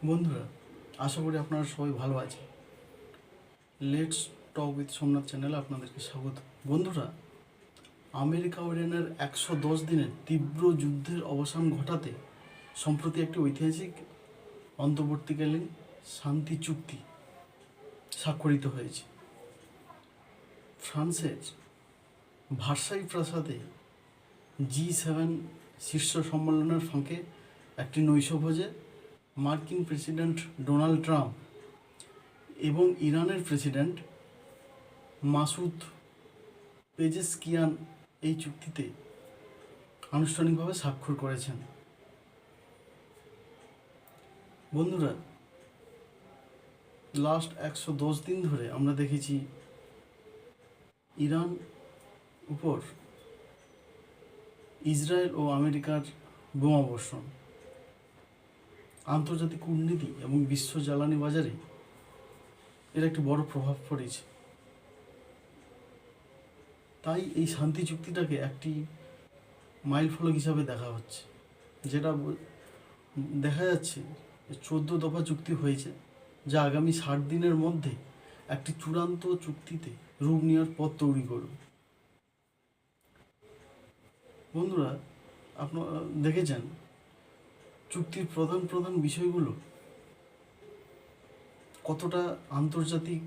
বন্ধুরা, আশা করি আপনারা সবাই ভালো আছেন। লেটস টক উইথ সোমনাথ চ্যানেলে আপনাদেরকে স্বাগত। বন্ধুরা, আমেরিকা ও ইরানের 110 দিনের তীব্র যুদ্ধের অবসান ঘটাতে সম্প্রতি একটি ঐতিহাসিক অন্তর্বর্তীকালীন শান্তি চুক্তি স্বাক্ষরিত হয়েছে। ফ্রান্সের ভার্সাই প্রাসাদে G7 শীর্ষ সম্মেলনের ফাঁকে একটি নৈশভোজে মার্কিন প্রেসিডেন্ট ডোনাল্ড ট্রাম্প এবং ইরানের প্রেসিডেন্ট মাসুদ পেজেশকিয়ান এই চুক্তিতে আনুষ্ঠানিকভাবে স্বাক্ষর করেছেন। বন্ধুরা, লাস্ট 110 দিন ধরে আমরা দেখেছি ইরান উপর ইসরায়েল ও আমেরিকার বোমাবর্ষণ, আন্তর্জাতিক কূটনীতি এবং বিশ্ব জ্বালানি বাজারে এর একটি বড় প্রভাব পড়েছে। তাই এই শান্তি চুক্তিটাকে একটি মাইল ফলক হিসাবে দেখা হচ্ছে, যেটা দেখা যাচ্ছে 14 দফা চুক্তি হয়েছে, যা আগামী 60 দিনের মধ্যে একটি চূড়ান্ত চুক্তিতে রূপ নেওয়ার পথ তৈরি করবে। বন্ধুরা, আপনারা দেখেছেন চুক্তির প্রধান প্রধান বিষয়গুলো কতটা আন্তর্জাতিক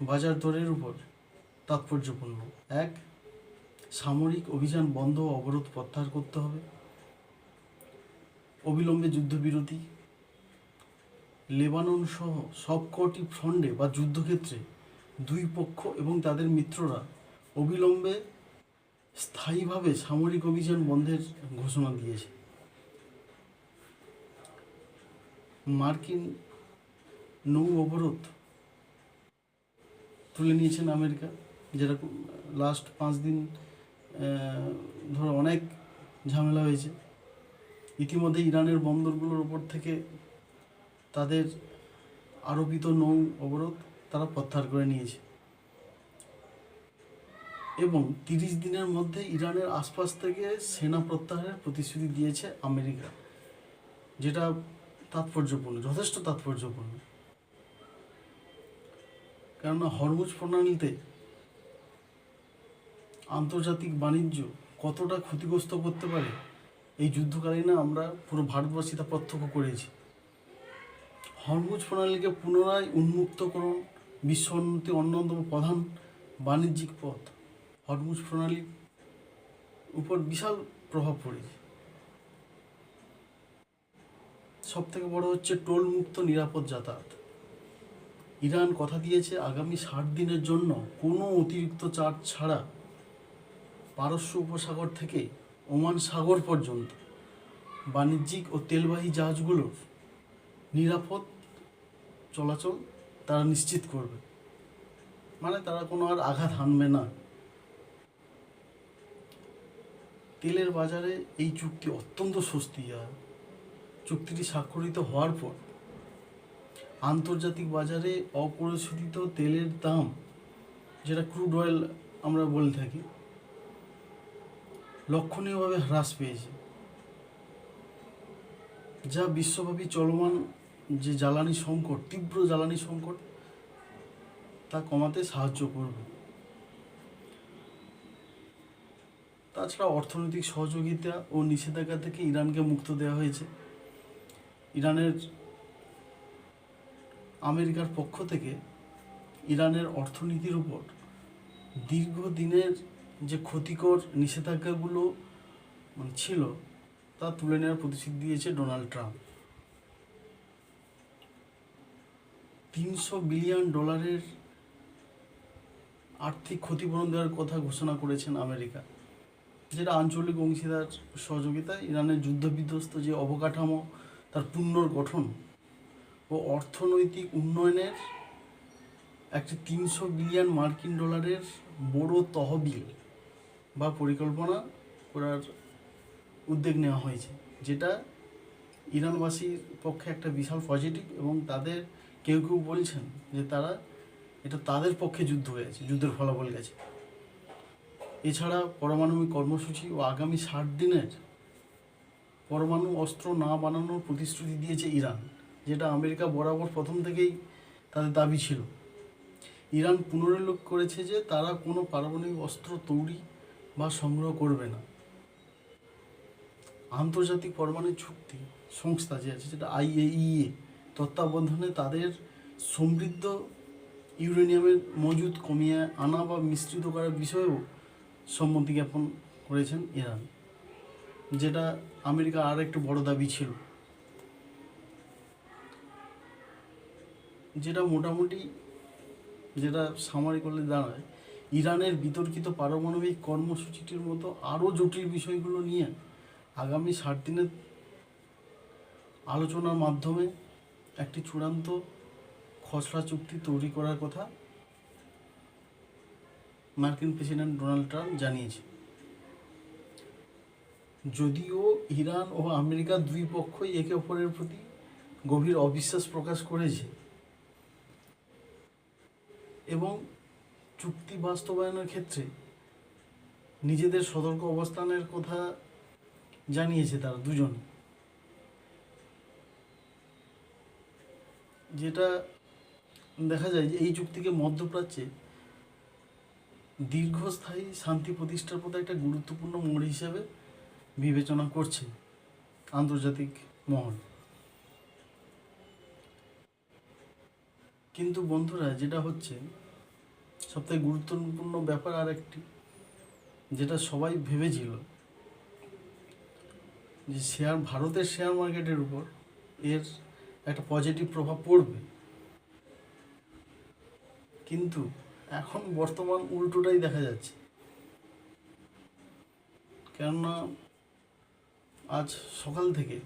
বাজার দরের উপর তাৎপর্যপূর্ণ। এক, সামরিক অভিযান বন্ধ ও অবরোধ প্রত্যাহার করতে হবে, অবিলম্বে যুদ্ধবিরতি, লেবানন সহ সবকটি ফ্রন্টে বা যুদ্ধক্ষেত্রে দুই পক্ষ এবং তাদের মিত্ররা অবিলম্বে স্থায়ীভাবে সামরিক অভিযান বন্ধের ঘোষণা দিয়েছে। মার্কিন নৌ অবরোধ তুলে নিয়েছেন আমেরিকা, যেটা লাস্ট 5 দিন ধরে অনেক ঝামেলা হয়েছে। ইতিমধ্যে ইরানের বন্দরগুলোর ওপর থেকে তাদের আরোপিত নৌ অবরোধ তারা প্রত্যাহার করে নিয়েছে এবং 30 দিনের মধ্যে ইরানের আশপাশ থেকে সেনা প্রত্যাহারের প্রতিশ্রুতি দিয়েছে আমেরিকা, যেটা তাৎপর্যপূর্ণ, যথেষ্ট তাৎপর্যপূর্ণ। কেননা হরমুজ প্রণালীতে আন্তর্জাতিক বাণিজ্য কতটা ক্ষতিগ্রস্ত করতে পারে এই যুদ্ধকালীনে আমরা পুরো ভারতবাসী তা প্রত্যক্ষ করেছি। হরমুজ প্রণালীকে পুনরায় উন্মুক্তকরণ বিশ্ব উন্নতির অন্যতম প্রধান বাণিজ্যিক পথ। হরমুজ প্রণালীর উপর বিশাল প্রভাব পড়েছে। সব থেকে বড় হচ্ছে টোল মুক্ত নিরাপদ যাতায়াত। ইরান কথা দিয়েছে আগামী 60 দিনের জন্য কোনো অতিরিক্ত চার্জ ছাড়া পারস্য উপসাগর থেকে ওমান সাগর পর্যন্ত বাণিজ্যিক ও তেলবাহী জাহাজগুলোর নিরাপদ চলাচল তারা নিশ্চিত করবে, মানে তারা কোনো আর আঘাত হানবে না। তেলের বাজারে এই চুক্তি অত্যন্ত স্বস্তি। চুক্তিটি স্বাক্ষরিত হওয়ার পর আন্তর্জাতিক বাজারে অপরিশোধিত তেলের দাম, যেটা ক্রুড অয়েল আমরা বলে থাকি, লক্ষণীয়ভাবে হ্রাস পেয়েছে, যা বিশ্বব্যাপী চলমান যে জ্বালানি সংকট, তীব্র জ্বালানি সংকট, তা কমাতে সাহায্য করবে। তাছাড়া অর্থনৈতিক সহযোগিতা ও নিষেধাজ্ঞা থেকে ইরানকে মুক্ত দেওয়া হয়েছে। ইরানের আমেরিকার পক্ষ থেকে ইরানের অর্থনীতির উপর দীর্ঘদিনের যে ক্ষতিকর নিষেধাজ্ঞাগুলো ছিল তা তুলে নেওয়ার প্রতিশ্রুতি দিয়েছে ডোনাল্ড ট্রাম্প। $300 বিলিয়ন আর্থিক ক্ষতিপূরণ দেওয়ার কথা ঘোষণা করেছেন আমেরিকা, যেটা আঞ্চলিক অংশীদার সহযোগিতায় ইরানের যুদ্ধবিধ্বস্ত যে অবকাঠামো তার পুনর্গঠন ও অর্থনৈতিক উন্নয়নের একটি $300 বিলিয়ন বড় তহবিল বা পরিকল্পনা করার উদ্যোগ নেওয়া হয়েছে, যেটা ইরানবাসীর পক্ষে একটা বিশাল পজিটিভ। এবং তাদের কেউ কেউ বলছেন যে এটা তাদের পক্ষে যুদ্ধ হয়েছে, যুদ্ধের ফলাফল গেছে। এছাড়া পারমাণবিক কর্মসূচি ও আগামী 60 দিনের পরমাণু অস্ত্র না বানানোর প্রতিশ্রুতি দিয়েছে ইরান, যেটা আমেরিকা বরাবর প্রথম থেকেই তাদের দাবি ছিল। ইরান পুনরুল্লেখ করেছে যে তারা কোনো পারমাণবিক অস্ত্র তৈরি বা সংগ্রহ করবে না। আন্তর্জাতিক পরমাণু চুক্তি সংস্থা যে আছে, যেটা IAEA তত্ত্বাবধানে তাদের সমৃদ্ধ ইউরেনিয়ামের মজুদ কমিয়ে আনা বা মিশ্রিত করার বিষয়েও সম্মতি জ্ঞাপন করেছেন ইরান, যেটা আমেরিকার আর একটু বড় দাবি ছিল। যেটা মোটামুটি যেটা সামারি করলে দাঁড়ায়, ইরানের বিতর্কিত পারমাণবিক কর্মসূচিটির মতো আরও জটিল বিষয়গুলো নিয়ে আগামী 60 দিনের আলোচনার মাধ্যমে একটি চূড়ান্ত খসড়া চুক্তি তৈরি করার কথা মার্কিন প্রেসিডেন্ট ডোনাল্ড ট্রাম্প জানিয়েছে। যদিও ইরান ও আমেরিকা দুই পক্ষই একে অপরের প্রতি গভীর অবিশ্বাস প্রকাশ করেছে এবং চুক্তি বাস্তবায়নের ক্ষেত্রে নিজেদের সতর্ক অবস্থানের কথা জানিয়েছে তারা দুজন, যেটা দেখা যায় যে এই চুক্তিকে মধ্যপ্রাচ্যে দীর্ঘস্থায়ী শান্তি প্রতিষ্ঠার পথে একটা গুরুত্বপূর্ণ মোড় হিসেবে বিবেচনা করছে আন্তর্জাতিক মহল। কিন্তু বন্ধুরা, যেটা হচ্ছে সবথেকে গুরুত্বপূর্ণ ব্যাপার আর একটি, যেটা সবাই ভেবেছিল যে ভারতের শেয়ার মার্কেটের উপর এর একটা পজিটিভ প্রভাব পড়বে, কিন্তু এখন বর্তমান উল্টোটাই দেখা যাচ্ছে। কেননা আজ সকাল থেকে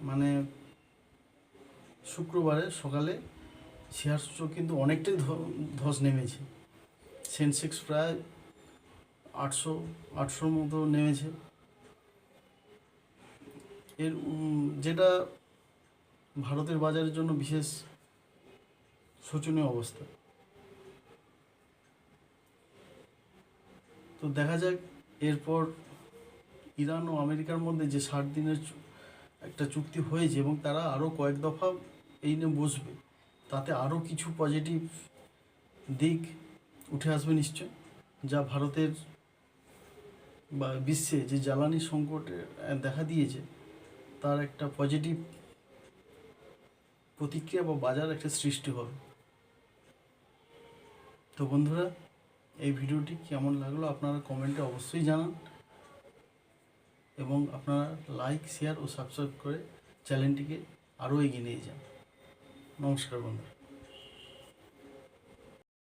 মানে শুক্রবারে সকালে শেয়ার সূচক কিন্তু অনেকটাই ধস নেমেছে। সেন্সেক্স প্রায় 800-800 মতো নেমেছে। এর যেটা ভারতের বাজারের জন্য বিশেষ শোচনীয় অবস্থা। তো দেখা যাক এরপর ইরান ও আমেরিকার মধ্যে যে 60 দিনের একটা চুক্তি হয়েছে এবং তারা আরও কয়েক দফা এই নিয়ে বসবে, তাতে আরও কিছু পজিটিভ দিক উঠে আসবে নিশ্চয়, যা ভারতের বা বিশ্বে যে জ্বালানি সংকটে দেখা দিয়েছে তার একটা পজিটিভ প্রতিক্রিয়া বা বাজার একটা সৃষ্টি হবে। তো বন্ধুরা, এই ভিডিওটি কেমন লাগলো আপনারা কমেন্টে অবশ্যই জানান এবং আপনারা লাইক, শেয়ার ও সাবস্ক্রাইব করে চ্যানেলটিকে আরও এগিয়ে নিয়ে যান। নমস্কার বন্ধুরা।